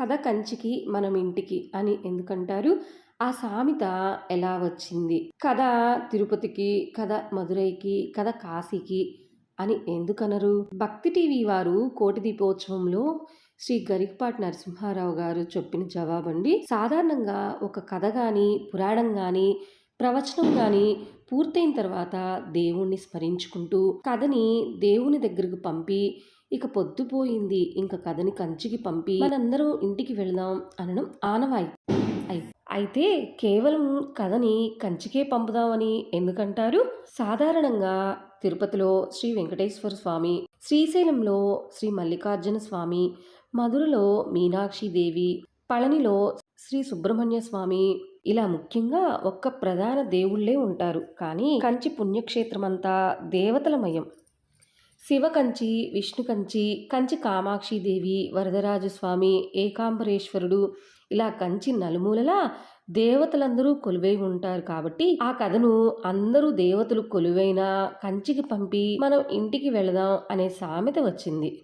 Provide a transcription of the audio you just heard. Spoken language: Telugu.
కథ కంచికి మనం ఇంటికి అని ఎందుకంటారు? ఆ సామెత ఎలా వచ్చింది? కథ తిరుపతికి, కథ మదురైకి, కథ కాశీకి అని ఎందుకనరు? భక్తి టీవీ వారు కోటి దీపోత్సవంలో శ్రీ గరికపాటి నరసింహారావు గారు చెప్పిన జవాబండి. సాధారణంగా ఒక కథ గాని, పురాణం గాని, ప్రవచనం గాని పూర్తయిన తర్వాత దేవుణ్ణి స్మరించుకుంటూ కథని దేవుని దగ్గరకు పంపి ఇక పొద్దుపోయింది ఇంక కథని కంచికి పంపి మనందరం ఇంటికి వెళదాం అనడం ఆనవాయితీ. అయితే కేవలం కథని కంచికే పంపుదామని ఎందుకంటారు? సాధారణంగా తిరుపతిలో శ్రీ వెంకటేశ్వర స్వామి, శ్రీశైలంలో శ్రీ మల్లికార్జున స్వామి, మధురలో మీనాక్షిదేవి, పళనిలో శ్రీ సుబ్రహ్మణ్య స్వామి, ఇలా ముఖ్యంగా ఒక్క ప్రధాన దేవుళ్ళే ఉంటారు. కానీ కంచి పుణ్యక్షేత్రమంతా దేవతలమయం. శివ కంచి, విష్ణు కంచి, కంచి కామాక్షిదేవి, వరదరాజస్వామి, ఏకాంబరేశ్వరుడు, ఇలా కంచి నలుమూలలా దేవతలందరూ కొలువై ఉంటారు. కాబట్టి ఆ కథను అందరూ దేవతలు కొలువైన కంచికి పంపి మనం ఇంటికి వెళదాం అనే సామెత వచ్చింది.